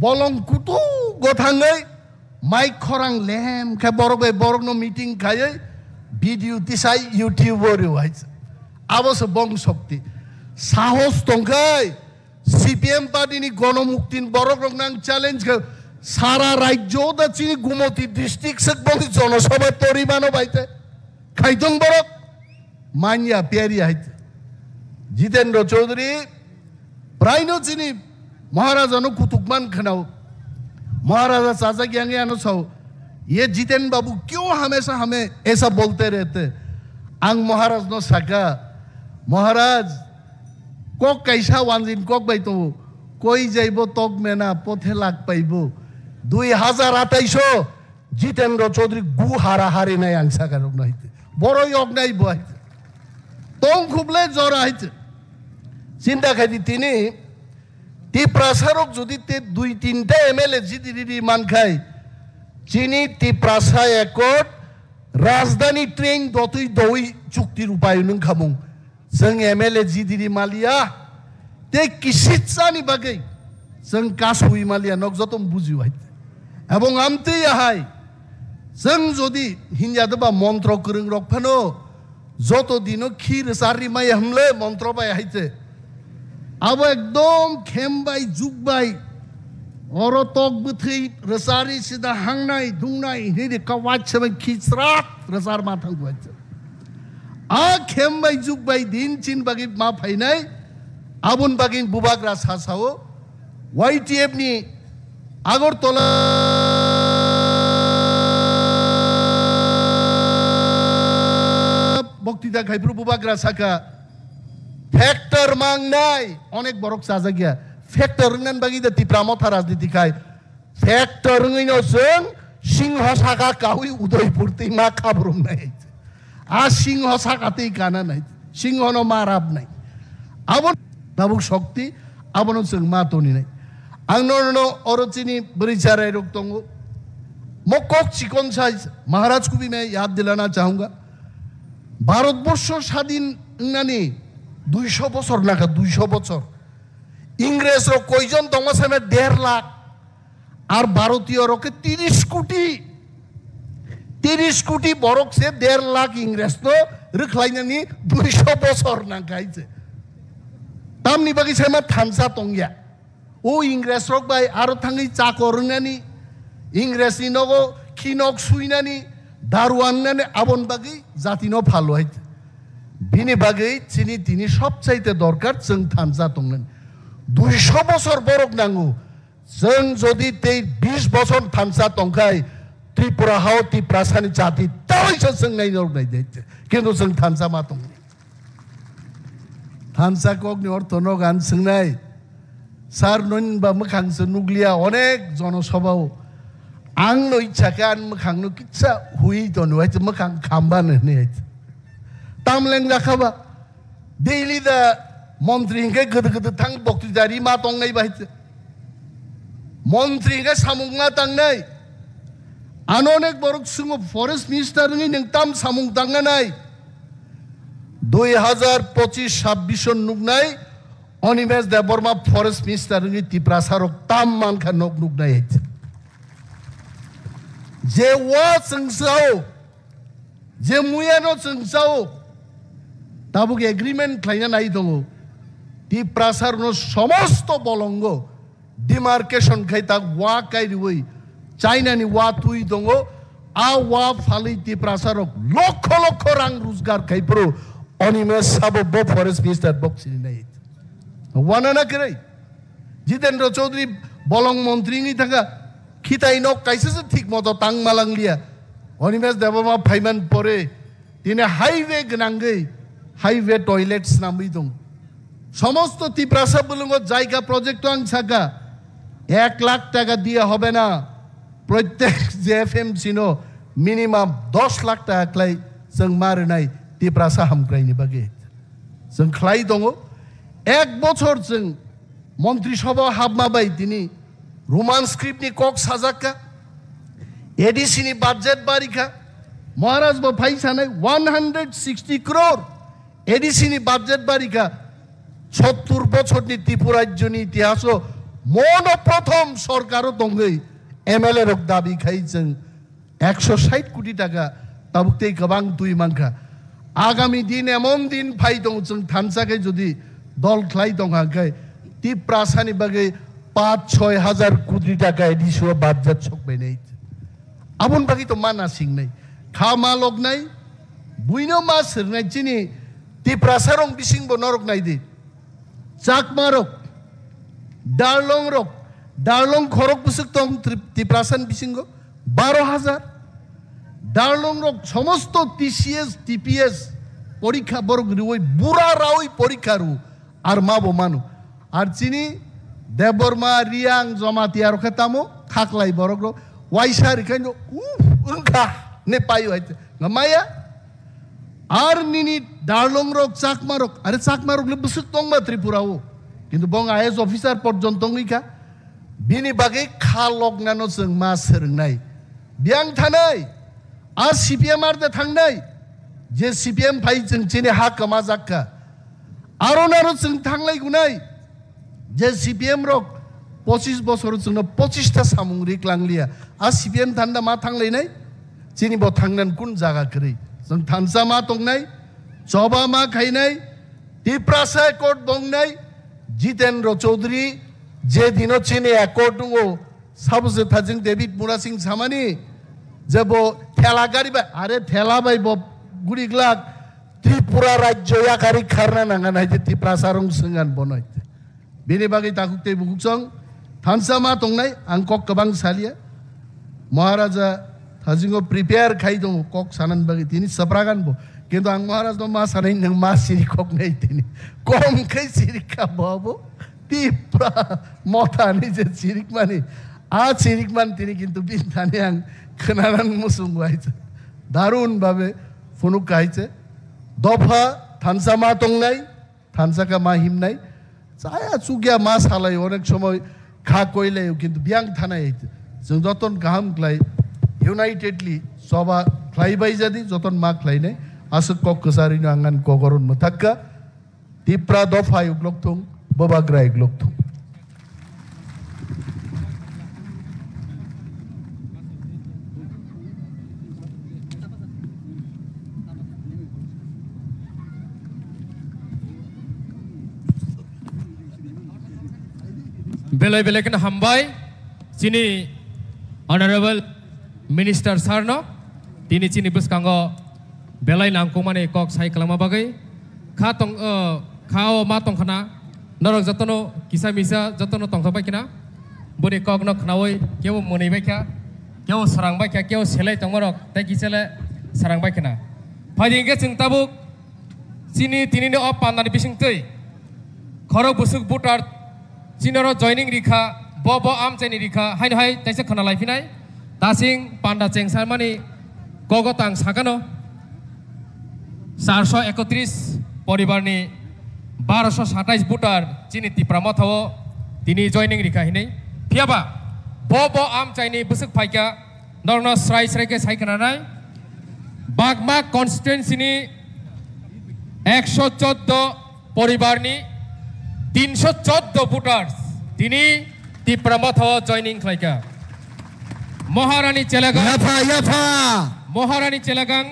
বলং কুতু গথাঙ্গৈ মাইক খরাং লেম খে বরগে বরগনো মিটিং খাইयै ভিডিও তিসাই ইউটিউবরে হইছে আবশ্য বং শক্তি সাহস তংখাই সিপিএম পার্টিনি গণমুক্তিন বরগ্রংনাং চ্যালেঞ্জ সারা রাজ্য দাচিনি গুমতি ডিস্ট্রিক্ট সেকবলি জনসভা তরিমানো বাইতে খাইতং বরক মানিয়া পেরিয়া হাইতে জিতেন্দ্র চৌধুরী প্রায়নো চিনি মহারাজানো কুতুকমান খানাও महाराजा चाचा ज्ञांगे आनो साओ ये जितेन बाबू क्यों हमेशा हमें ऐसा बोलते रहते आंग महाराज नो साका महाराज कोक कैसा वांजिन कोक बाई तो कोई जाइबो तोक मेना पोथे लाग पाइबो 2028 जितेंद्र चौधरी गु हारा हारे नहीं आंग साका रोग नहीं थे बड़ो योग नहीं बोई तों खुबले जोरा है चिंता खाती तीनी ती प्रासारक যদি তে দুই তিনটা এমএলএ জিদিদি মান খায় চিনি তি প্রাসা একট রাজধানী ট্রেন দতই দই চুক্তি রূপায়ণ খামুং जों एमएलए জিদিদি মালিয়া তে কিসিচানি বাগৈ जों কাসুই মালিয়া নক যতম বুঝিবাই এবং আমতে আহাই जों যদি হিনজাদবা মন্ত্র করং রকফানো যত দিন ক্ষীর সারি মাই হামলে মন্ত্র বাই হাইতে अब एकदम खेमबाय जुगबाय और तक बुथै रसारी सिदा हांनाय दुंनाय हिरि कवाच से खिचरात रसार माथां गवाच आ खेमबाय जुगबाय दिन चिन बागि मा फाइनाय आबुन बागि बुबाग्रा सासाओ वाइटीएफ नि आगरतला बक्तिदा खाइफ्रु बुबाग्रा साका फैक्टर मांगनाय अनेक बरक साजा गया फैक्टर रंगन बागी द तिप्रामथा राजनीति खाय फैक्टर रंगैनो जों सिंह सागा काहुई उदयपुर ति मा खाब्रुम नाय आ सिंह सागाते काना नाय सिंह नो माराब नाय आबो दाबुक शक्ति आबोनो जों मा तनि नाय आंनो अरचिनी बरिचाराय रक दंगो मकक चिकन साइज महाराज को भी मैं याद दिलाना चाहूंगा भारतवर्ष स्वाधीन नानी 200 বছর নাকা 200 বছর ইংরেজর কয়জন দমাসেমে 1.5 লাখ আর ভারতীয় রকে 30 কোটি বরক সে 1.5 লাখ ইংরেজ তো রখলাইনানি 200 বছর নাকাইছে তামনি বাকি সেমা থানসা তংয়া O Ingres rok bai aro tangi cakorngani Ingres ni nogo kinok suinani daruannani abon bagi zatino phalo hait bini bagi chini tini সবচাইতে দরকার जों थानसा दंमोन 200 বছর বরক নাঙ্গু जों যদি 20 বছর थानसा दंखाय त्रिपुरा हाव त्रिपुरासानि जाति तावैसो जों नायनो नायदे किन्तु जों थानसा मा दं थानसा कगनि अर्थनो गान सोंनाय सार नोनबा मोखांसो नुग्लिया अनेक जनसभाव आंनो इच्छाखै आं मोखांनो किच्छा हुई दनु हाय मोखां खामबानो नै तामलें जाखाबा डेली दा मन्त्री हिंगे गदो गदो थां बक्तिदारि मा दंनाय बायदि मन्त्री हिंगे सामुं मा दांनाय अनेक बरक सुङो फरेस्ट मिनिस्टार नि नों ताम सामुं दांनाय 2025-26 नुगनाय अनिमेश देबबर्मा फरेस्ट मिनिस्टार नि त्रिपुरासारक ताम मानखा नक नुगनाय जे वा जोंसाव जे मुयानो जोंसाव ताबुक एग्रीमेंट खालायना नाय दङ त्रिपुरासारनो समस्त बलंग डिमार्केशन खाय ता वा कायरिवै चाइनानि वा तुई दङ आ वा फालै त्रिपुरासारक लक्ष लक्ष रां रोजगार खायप्रो अनिमेश साबो ब फरेस्ट मिनिस्टार बक्सिनि नाय वाना ना करे जितेंद्र चौधरी बलंग मंत्री नि थाका खिताय न कायसे ठीक मतो तां मालांगलिया अनिमेश देबबर्मा फाइमान परे तिने हाईवे गनांगै हाईवे टॉयलेट्स नामै दं समस्त त्रिपुरासा बलंग जायगा प्रोजेक्ट आं सागा 1 लाख टाका दिया হবে না प्रत्येक जेएफएमसी नो मिनिमाम 10 लाख टाका क्लाय जों मारनाय त्रिपुरासा हामग्रायनि बागे जों क्लाय दङ 1 बछर जों मन्त्री सभा हाबमाबाय दिनि रोमान स्क्रिप्टनि कक साजाका एडीसी नि बजेट बारिखा महाराज बो फाइसानाय 160 करोड़ एडीसी नि बजेट बारिखा 70 बछरनि त्रिपुरा राज्यनि इतिहासो मन प्रथम सरकारो दंगै एमएलए रक दाबि खाय जों 160 कोटी टाका ताबुकते गोबां दुइ मानखा आगामी दिन एमन दिन फाय दं जों थानसाखै जुदि दल ख्लाय दंहाखै त्रिपुरासानि बागै 5-6 हजार कोटी टाका एडीसी बजेट सकबायनाय आबुन बागै तो माना सिंनाय खामा लगनाय बुइनो मा सिरनाय चिनि त्रिपुरासारं बिसिंबो नरक नायदि चाकमारक दारलं खरक बुसुक दं त्रिपुरासान बिसिंगो 12,000 दारलं रक समस्त टीसीएस टीपीएस परीक्षा बरक रिवै बुरा रावै परीक्षा रु आर माबो मानु आर चिनि देबबर्मा रियां जमाति आर खतामो खाकलाय बरक रो वाइसा रिखाइनो उनखा ने पायो हाय ngmaya ar nini darlong rok chakmarok are chakmarok le busuk tongba tripurao kintu bong IAS officer porjonto ngika bini bage khalok nano जों ma serungnai biang thanai ar CPM ar de thangnai je CPM phai जों chini ha kama jakka aronaro जों thanglai gunai je CPM rok 25 বছর जोंनो 25 टा samung riklanglia ar CPM thanda ma thanglai chini bo thangnan kun jaga kri जों थानसा मा दंनाय जबा मा खायनाय त्रिपुरासा accord दंनाय Jitendra Chaudhary जे दिनो चिनि एकर्ड दङ साबसे थाजिं डेविड मुरा सिंह सामानि जेबो ठेला गारि बा आरे ठेला बाय बो गुरिग्लाक त्रिपुरा राज्य याकारि खारना नांगा नाय त्रिपुरासा रं संगान बनाय बेनि बागै ताकुते बुगुसं थानसा मा दंनाय आं कक गोबां सालिया महाराजा थाजिंगो प्रिपेयर खाइ दङ कक सानान बागै तिनि सप्रागान बो किन्तु आं महाराज दं मा सानाय नों मा सिरि कक नै तिनि कम खै सिरि का बाबो त्रिपुरा मथानि जे सिरिक मानि आ सिरिक मान तिनि किन्तु बिनथानि आं खोनानान मुसुं गायছে दारुन भाबे फुनुक गायছে दफा थानसा मा दंनाय थानसा का मा हिमनाय जाया चुगिया मा सालाय अनेक समय खा कइलाय किन्तु बियां थानाय जों जतन गाहाम क्लाय यूनाइटेडली सभा ख्लायबाय जादि जतन मा ख्लायनाय आसो कक कसारिनो आंगान कगरन मथाक्का त्रिपुरा दफा युग्लकथुं बबाग्रा युग्लकथुं बेले बेले के हामबाय चिनी ऑनरेबल मिनिस्टर सार न तिनी चिनी बसकांगो बेलाय नांगको माने कक साइ खालामा बागै खाओ मा तंखाना नरक जतनो किसा मिसा जतनो तंथबाय किना बोरे कक न खनावै केव मोनैबाय क्या केव सरांबाय क्या केव सेलाय तंगरक तै किसेले सरांबाय किना फाइदिंगे जों ताबुक चिनी तिनिनो अ पान्दानि बिसिंतै खरक बुसुक बुटार चिनरो जॉइनिंग रिखा ब आम चाइनि रिखा हाइन हाय तैसे खना लाइफिनाय दासिं पान्दा चेंसार माने गगतां सागानो 431 परिवारनि 1227 बुटार चिनी तिप्रामा थाव दिनै जॉइनिंग रिखा हिनै फियाबा ब आम चाइनि बुसुक फाइका नरनो स्राय स्रायके साइखनानाय बागमा कन्स्टिट्युएन्सिनि 114 परिवारनि 314 बुटार्स दिनै तिप्रामा थाव जॉइनिंग खालायका महारानी चेलागां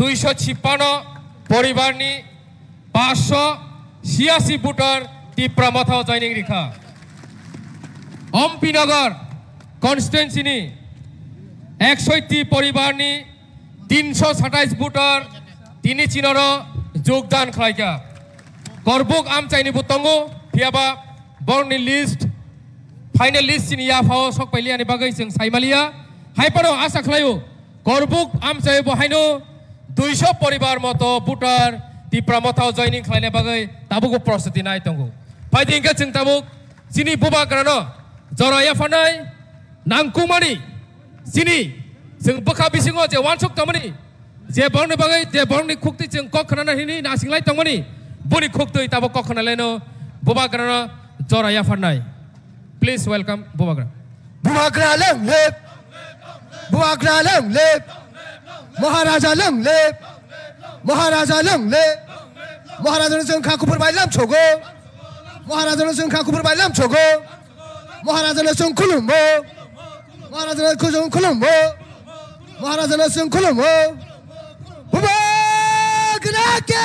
256 परिवारनि 586 बुटार तिप्रामा थाव जॉइनिंग रिखा अम्पीनगर कन्स्टिट्युएन्सिनि 130 परिवारनि 327 बुटार तिनी चिनरो योगदान खालायका करबुक आम चाइनि बुतंगो फियाबा बर्ननि लिस्ट फाइनल लिस्ट चिनि याफाव सकपाइलियानि बागै जों साइमालिया हाइपारो आशा खालायो करबुक आम चाइ बहायनो 200 परिवार मतो बुटार तिप्रामथाव जॉइनिंग खालायनाय बागै ताबुको प्रस्तुति नाय तंगो फाइदिंगे जों ताबुक चिनि बुबाग्रानो जरा याफानाय नांकुमानि चिनि जों बखा बिसिङो जे वानसुक तमनि जे बर्ननि बागै जे बर्ननि खुक्ति जों कखनाना हिनि नासिंलाय तंगनि बुनि खुक्ति ताबो कखनालायनो बुबाग्रानो जरा याफानाय प्लीज वेलकम बुबाग्रा महाराजा लोंलेब महाराजानो जों खाखुफोर बायलाम छगो महाराजानो जों खाखुफोर बायलाम छगो महाराजानो जों खुलुमो महाराजानो जों खुलुमो महाराजानो जों खुलुमो बुबाग्राके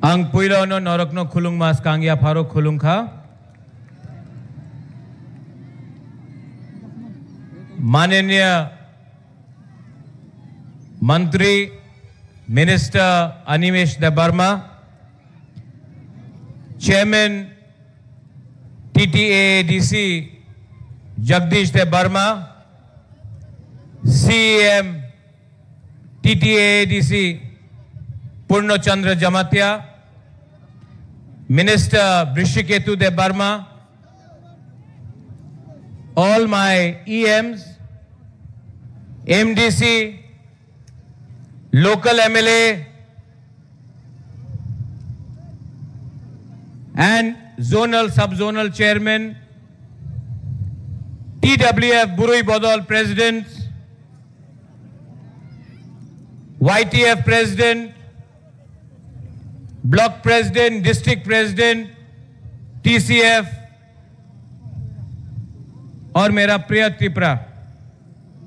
Ang puilo no norok no khulung mas kangya pharo khulung kha माननीय मंत्री minister Animesh Debbarma chairman TTAADC Jagdish Debbarma CEM TTAADC Purnachandra Jamatia minister Vrishiketu Debbarma all my EMs MDC local MLA and zonal sub-zonal chairman TWF Burui Bodol president YTF president block president district president TCF और मेरा प्रिय त्रिपुरा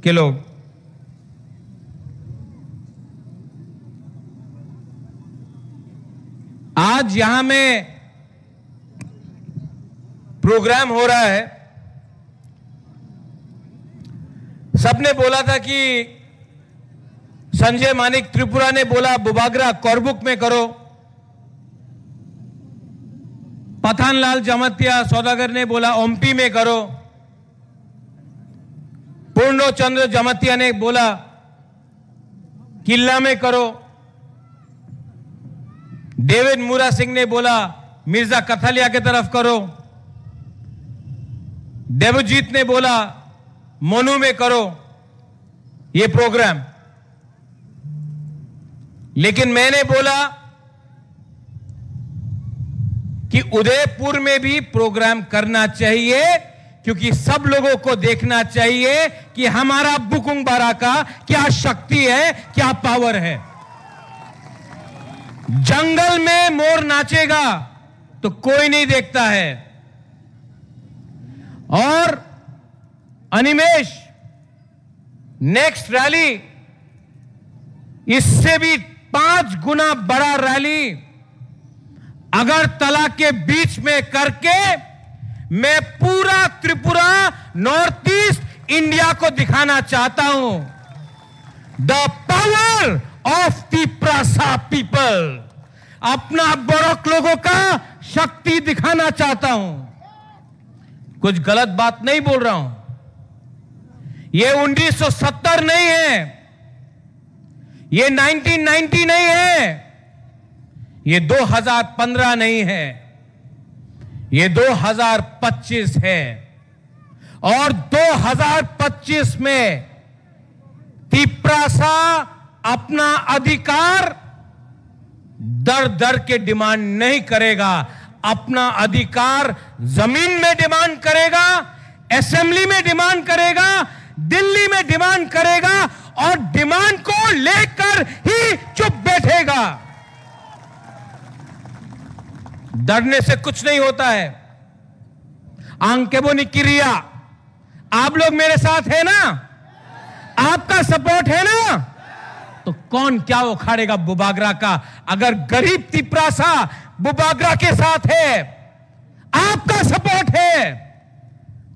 के लोग आज यहां में प्रोग्राम हो रहा है। सबने बोला था कि संजय मानिक त्रिपुरा ने बोला बुबाग्रा करबुक में करो, पठानलाल जमातिया सौदागर ने बोला ओम्पी में करो, पूर्णचंद्र जमातिया ने बोला किला में करो, डेविड मूरा सिंह ने बोला मिर्जा कथलिया के तरफ करो, देवजीत ने बोला मोनू में करो ये प्रोग्राम। लेकिन मैंने बोला कि उदयपुर में भी प्रोग्राम करना चाहिए क्योंकि सब लोगों को देखना चाहिए कि हमारा बुकुंग बारा का क्या शक्ति है, क्या पावर है। जंगल में मोर नाचेगा तो कोई नहीं देखता है। और अनिमेश, नेक्स्ट रैली इससे भी 5 गुना बड़ा रैली अगरतला के बीच में करके मैं पूरा त्रिपुरा, नॉर्थ ईस्ट इंडिया को दिखाना चाहता हूं the power of Tiprasa people. अपना बोरोक लोगों का शक्ति दिखाना चाहता हूं। कुछ गलत बात नहीं बोल रहा हूं। ये 1970 नहीं है, ये 1990 नहीं है, ये 2015 नहीं है, ये 2025 है। और 2025 में तिप्रासा अपना अधिकार दर दर के डिमांड नहीं करेगा। अपना अधिकार जमीन में डिमांड करेगा, असेंबली में डिमांड करेगा, दिल्ली में डिमांड करेगा और डिमांड को लेकर ही चुप बैठेगा। डरने से कुछ नहीं होता है। आंकेबो निकिरिया, आप लोग मेरे साथ है ना? आपका सपोर्ट है ना? तो कौन क्या उखाड़ेगा बुबागरा का? अगर गरीब तिप्रासा बुबागरा के साथ है, आपका सपोर्ट है,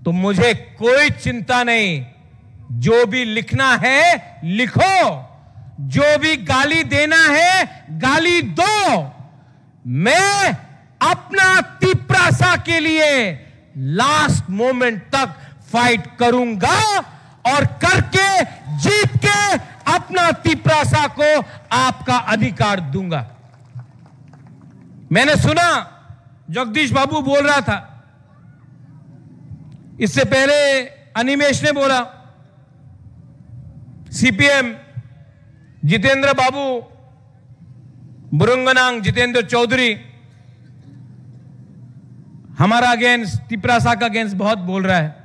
तो मुझे कोई चिंता नहीं। जो भी लिखना है लिखो, जो भी गाली देना है गाली दो। मैं अपना तिप्रासा के लिए लास्ट मोमेंट तक फाइट करूंगा और करके जीत के अपना तिप्रासा को आपका अधिकार दूंगा। मैंने सुना जगदीश बाबू बोल रहा था, इससे पहले अनिमेश ने बोला, सीपीएम जितेंद्र बाबू, बुरुंगनांग जितेंद्र चौधरी हमारा अगेंस्ट, तिप्रासा का अगेंस्ट बहुत बोल रहा है।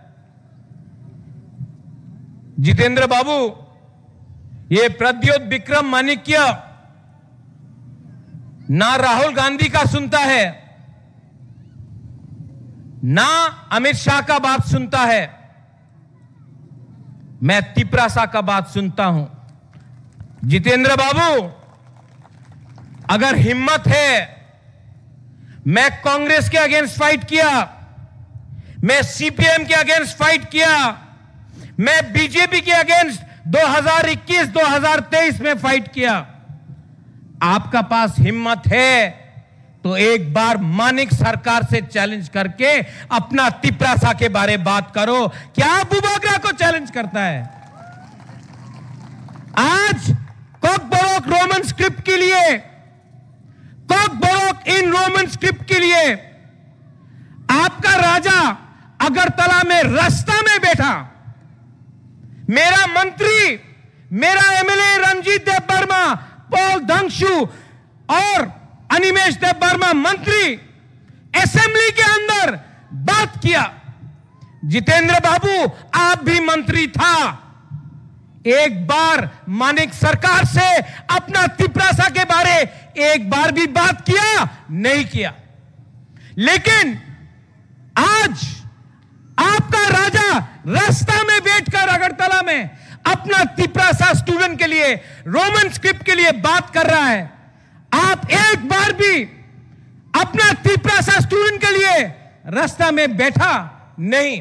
जितेंद्र बाबू, ये प्रद्योत विक्रम माणिक्य ना राहुल गांधी का सुनता है, ना अमित शाह का बात सुनता है, मैं तिप्रासा का बात सुनता हूं। जितेंद्र बाबू, अगर हिम्मत है, मैं कांग्रेस के अगेंस्ट फाइट किया, मैं सीपीएम के अगेंस्ट फाइट किया, मैं बीजेपी के अगेंस्ट 2021-2023 में फाइट किया। आपका पास हिम्मत है तो एक बार मानिक सरकार से चैलेंज करके अपना तिप्रासा के बारे बात करो। क्या बुबागरा को चैलेंज करता है? आज कॉकबोरोक रोमन स्क्रिप्ट के लिए, कॉकबोरोक इन रोमन स्क्रिप्ट के लिए आपका राजा अगरतला में रास्ता में बैठा, मेरा मंत्री, मेरा एमएलए रंजीत देव वर्मा, पॉल धंगशू और अनिमेश देव वर्मा मंत्री असेंबली के अंदर बात किया। जितेंद्र बाबू, आप भी मंत्री था, एक बार मानिक सरकार से अपना तिप्रासा के बारे एक बार भी बात किया? नहीं किया। लेकिन आज आपका राजा रास्ता में बैठकर अगरतला में अपना तिप्रासा स्टूडेंट के लिए, रोमन स्क्रिप्ट के लिए बात कर रहा है। आप एक बार भी अपना तिप्रासा स्टूडेंट के लिए रास्ता में बैठा नहीं।